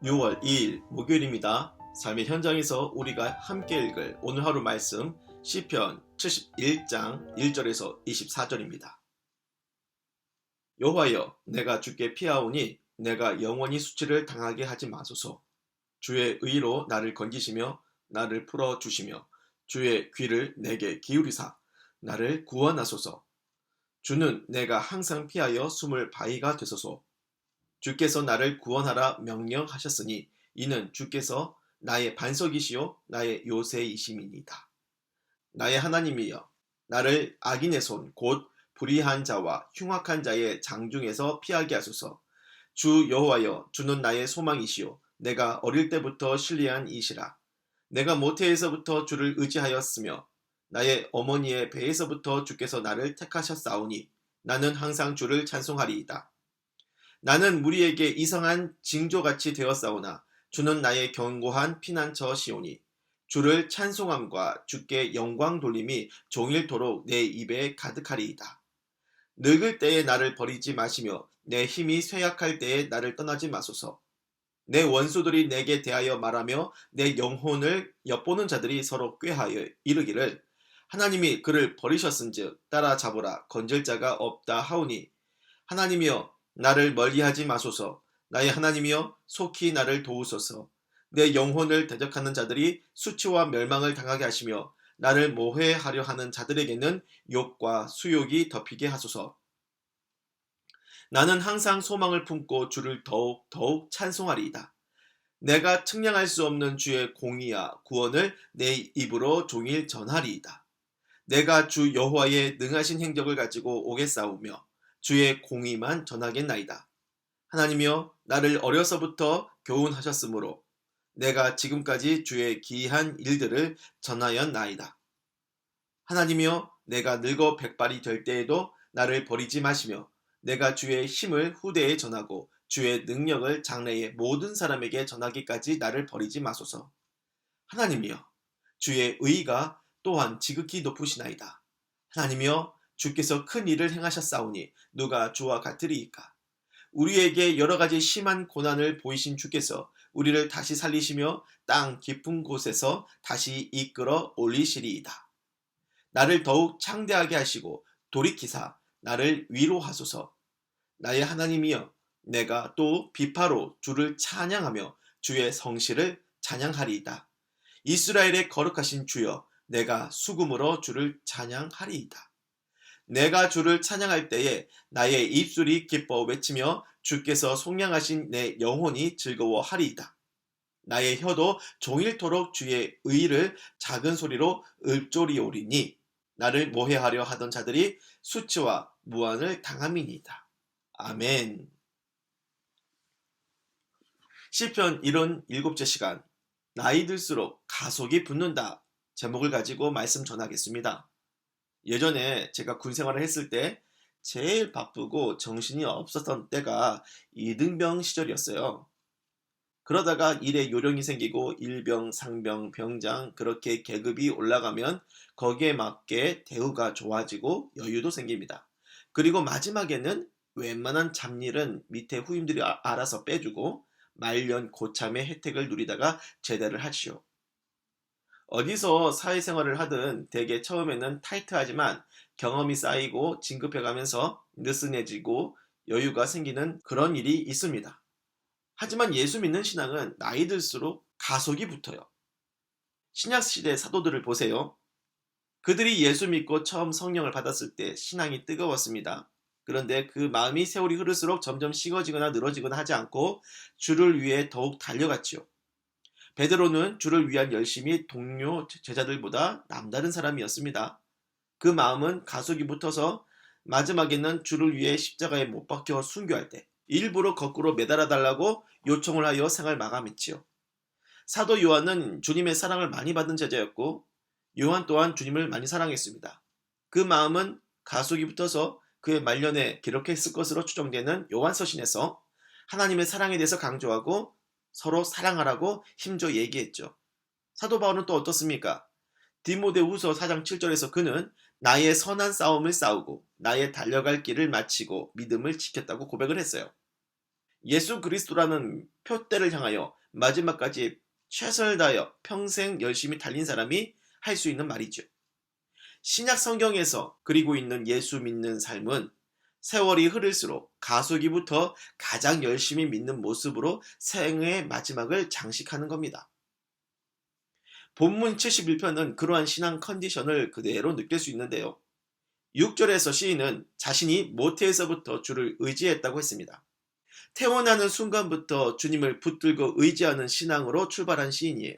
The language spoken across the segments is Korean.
6월 2일 목요일입니다. 삶의 현장에서 우리가 함께 읽을 오늘 하루 말씀 시편 71장 1절에서 24절입니다. 여호와여, 내가 주께 피하오니 내가 영원히 수치를 당하게 하지 마소서. 주의 의로 나를 건지시며 나를 풀어주시며 주의 귀를 내게 기울이사 나를 구원하소서. 주는 내가 항상 피하여 숨을 바위가 되소서. 주께서 나를 구원하라 명령하셨으니 이는 주께서 나의 반석이시요 나의 요새이심이니이다. 나의 하나님이여, 나를 악인의 손 곧 불의한 자와 흉악한 자의 장중에서 피하게 하소서. 주 여호와여, 주는 나의 소망이시요 내가 어릴 때부터 신뢰한 이시라. 내가 모태에서부터 주를 의지하였으며 나의 어머니의 배에서부터 주께서 나를 택하셨사오니 나는 항상 주를 찬송하리이다. 나는 무리에게 이상한 징조같이 되었사오나 주는 나의 견고한 피난처시오니 주를 찬송함과 주께 영광 돌림이 종일토록 내 입에 가득하리이다. 늙을 때에 나를 버리지 마시며 내 힘이 쇠약할 때에 나를 떠나지 마소서. 내 원수들이 내게 대하여 말하며 내 영혼을 엿보는 자들이 서로 꾀하여 이르기를 하나님이 그를 버리셨은즉 따라잡으라 건질 자가 없다 하오니 하나님이여, 나를 멀리하지 마소서. 나의 하나님이여, 속히 나를 도우소서. 내 영혼을 대적하는 자들이 수치와 멸망을 당하게 하시며 나를 모해하려 하는 자들에게는 욕과 수욕이 덮이게 하소서. 나는 항상 소망을 품고 주를 더욱 찬송하리이다. 내가 측량할 수 없는 주의 공의와 구원을 내 입으로 종일 전하리이다. 내가 주 여호와의 능하신 행적을 가지고 오겠사오며 주의 공의만 전하겠나이다. 하나님이여, 나를 어려서부터 교훈하셨으므로 내가 지금까지 주의 기이한 일들을 전하였나이다. 하나님이여, 내가 늙어 백발이 될 때에도 나를 버리지 마시며 내가 주의 힘을 후대에 전하고 주의 능력을 장래의 모든 사람에게 전하기까지 나를 버리지 마소서. 하나님이여, 주의 의가 또한 지극히 높으시나이다. 하나님이여, 주께서 큰 일을 행하셨사오니 누가 주와 같으리이까. 우리에게 여러 가지 심한 고난을 보이신 주께서 우리를 다시 살리시며 땅 깊은 곳에서 다시 이끌어 올리시리이다. 나를 더욱 창대하게 하시고 돌이키사 나를 위로하소서. 나의 하나님이여, 내가 또 비파로 주를 찬양하며 주의 성실을 찬양하리이다. 이스라엘의 거룩하신 주여, 내가 수금으로 주를 찬양하리이다. 내가 주를 찬양할 때에 나의 입술이 기뻐 외치며 주께서 속량하신 내 영혼이 즐거워하리이다. 나의 혀도 종일토록 주의 의를 작은 소리로 읊조리오리니 나를 모해하려 하던 자들이 수치와 무한을 당함이니이다. 아멘. 시편 77째 시간, 나이 들수록 가속이 붙는다 제목을 가지고 말씀 전하겠습니다. 예전에 제가 군 생활을 했을 때 제일 바쁘고 정신이 없었던 때가 이등병 시절이었어요. 그러다가 일에 요령이 생기고 일병, 상병, 병장 그렇게 계급이 올라가면 거기에 맞게 대우가 좋아지고 여유도 생깁니다. 그리고 마지막에는 웬만한 잡일은 밑에 후임들이 알아서 빼주고 말년 고참의 혜택을 누리다가 제대를 하시오. 어디서 사회생활을 하든 대개 처음에는 타이트하지만 경험이 쌓이고 진급해가면서 느슨해지고 여유가 생기는 그런 일이 있습니다. 하지만 예수 믿는 신앙은 나이 들수록 가속이 붙어요. 신약시대 사도들을 보세요. 그들이 예수 믿고 처음 성령을 받았을 때 신앙이 뜨거웠습니다. 그런데 그 마음이 세월이 흐를수록 점점 식어지거나 늘어지거나 하지 않고 주를 위해 더욱 달려갔지요. 베드로는 주를 위한 열심이 동료 제자들보다 남다른 사람이었습니다. 그 마음은 가속이 붙어서 마지막에는 주를 위해 십자가에 못 박혀 순교할 때 일부러 거꾸로 매달아 달라고 요청을 하여 생을 마감했지요. 사도 요한은 주님의 사랑을 많이 받은 제자였고 요한 또한 주님을 많이 사랑했습니다. 그 마음은 가속이 붙어서 그의 말년에 기록했을 것으로 추정되는 요한서신에서 하나님의 사랑에 대해서 강조하고 서로 사랑하라고 힘줘 얘기했죠. 사도 바울은 또 어떻습니까? 디모데후서 4장 7절에서 그는 나의 선한 싸움을 싸우고 나의 달려갈 길을 마치고 믿음을 지켰다고 고백을 했어요. 예수 그리스도라는 표대를 향하여 마지막까지 최선을 다하여 평생 열심히 달린 사람이 할 수 있는 말이죠. 신약 성경에서 그리고 있는 예수 믿는 삶은 세월이 흐를수록 가속이부터 가장 열심히 믿는 모습으로 생애의 마지막을 장식하는 겁니다. 본문 71편은 그러한 신앙 컨디션을 그대로 느낄 수 있는데요. 6절에서 시인은 자신이 모태에서부터 주를 의지했다고 했습니다. 태어나는 순간부터 주님을 붙들고 의지하는 신앙으로 출발한 시인이에요.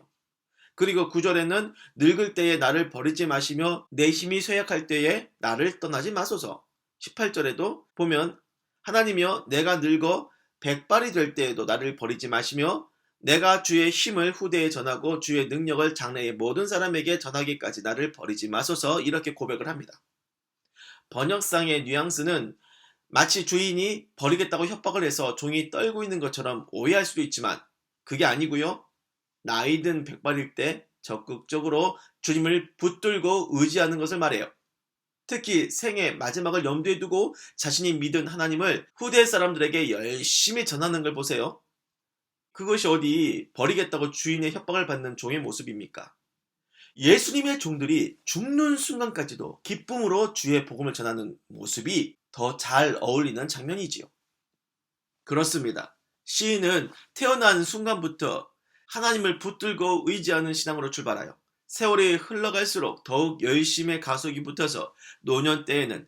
그리고 9절에는 늙을 때에 나를 버리지 마시며 내 힘이 쇠약할 때에 나를 떠나지 마소서. 18절에도 보면 하나님이여 내가 늙어 백발이 될 때에도 나를 버리지 마시며 내가 주의 힘을 후대에 전하고 주의 능력을 장래의 모든 사람에게 전하기까지 나를 버리지 마소서. 이렇게 고백을 합니다. 번역상의 뉘앙스는 마치 주인이 버리겠다고 협박을 해서 종이 떨고 있는 것처럼 오해할 수도 있지만 그게 아니고요. 나이 든 백발일 때 적극적으로 주님을 붙들고 의지하는 것을 말해요. 특히 생애 마지막을 염두에 두고 자신이 믿은 하나님을 후대 사람들에게 열심히 전하는 걸 보세요. 그것이 어디 버리겠다고 주인의 협박을 받는 종의 모습입니까? 예수님의 종들이 죽는 순간까지도 기쁨으로 주의 복음을 전하는 모습이 더 잘 어울리는 장면이지요. 그렇습니다. 시인은 태어난 순간부터 하나님을 붙들고 의지하는 신앙으로 출발하여 세월이 흘러갈수록 더욱 열심의 가속이 붙어서 노년 때에는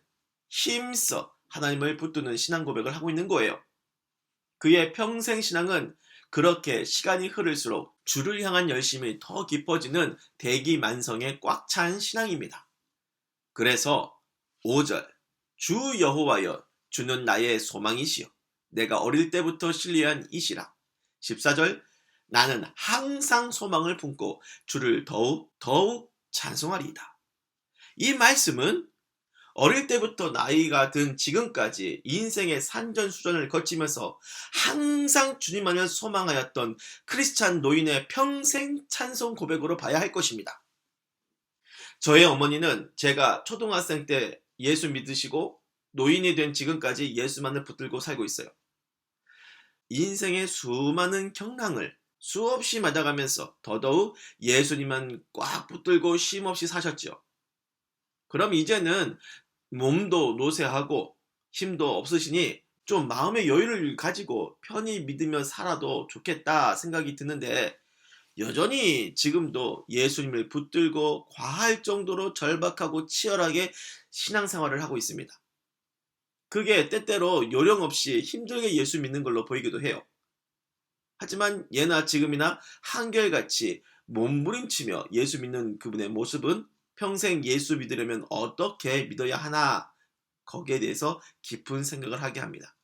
힘써 하나님을 붙드는 신앙 고백을 하고 있는 거예요. 그의 평생 신앙은 그렇게 시간이 흐를수록 주를 향한 열심이 더 깊어지는 대기만성에 꽉 찬 신앙입니다. 그래서 5절 주 여호와여 주는 나의 소망이시여 내가 어릴 때부터 신뢰한 이시라. 14절 나는 항상 소망을 품고 주를 더욱 찬송하리이다. 이 말씀은 어릴 때부터 나이가 든 지금까지 인생의 산전수전을 거치면서 항상 주님만을 소망하였던 크리스찬 노인의 평생 찬송 고백으로 봐야 할 것입니다. 저의 어머니는 제가 초등학생 때 예수 믿으시고 노인이 된 지금까지 예수만을 붙들고 살고 있어요. 인생의 수많은 경랑을 수없이 맞아가면서 더더욱 예수님만 꽉 붙들고 쉼없이 사셨죠. 그럼 이제는 몸도 노쇠하고 힘도 없으시니 좀 마음의 여유를 가지고 편히 믿으며 살아도 좋겠다 생각이 드는데 여전히 지금도 예수님을 붙들고 과할 정도로 절박하고 치열하게 신앙생활을 하고 있습니다. 그게 때때로 요령 없이 힘들게 예수 믿는 걸로 보이기도 해요. 하지만 예나 지금이나 한결같이 몸부림치며 예수 믿는 그분의 모습은 평생 예수 믿으려면 어떻게 믿어야 하나 거기에 대해서 깊은 생각을 하게 합니다.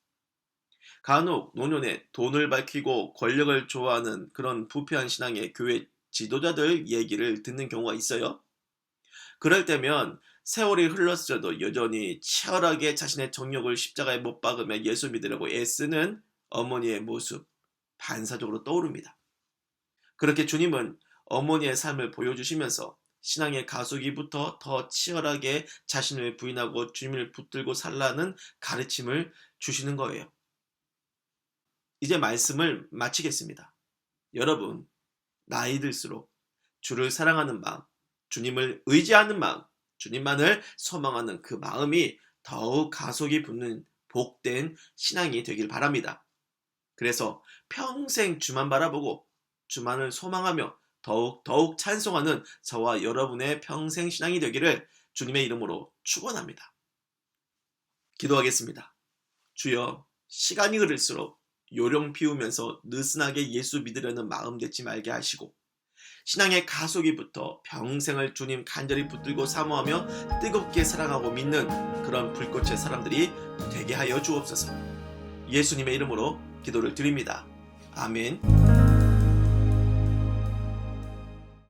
간혹 노년에 돈을 밝히고 권력을 좋아하는 그런 부패한 신앙의 교회 지도자들 얘기를 듣는 경우가 있어요. 그럴 때면 세월이 흘렀어도 여전히 치열하게 자신의 정욕을 십자가에 못 박으며 예수 믿으려고 애쓰는 어머니의 모습 반사적으로 떠오릅니다. 그렇게 주님은 어머니의 삶을 보여주시면서 신앙의 가속이부터 더 치열하게 자신을 부인하고 주님을 붙들고 살라는 가르침을 주시는 거예요. 이제 말씀을 마치겠습니다. 여러분, 나이 들수록 주를 사랑하는 마음, 주님을 의지하는 마음, 주님만을 소망하는 그 마음이 더욱 가속이 붙는 복된 신앙이 되길 바랍니다. 그래서 평생 주만 바라보고 주만을 소망하며 더욱 찬송하는 저와 여러분의 평생 신앙이 되기를 주님의 이름으로 축원합니다. 기도하겠습니다. 주여, 시간이 흐를수록 요령 피우면서 느슨하게 예수 믿으려는 마음 갖지 말게 하시고 신앙의 가속이부터 평생을 주님 간절히 붙들고 사모하며 뜨겁게 사랑하고 믿는 그런 불꽃의 사람들이 되게 하여 주옵소서. 예수님의 이름으로 기도를 드립니다. 아멘.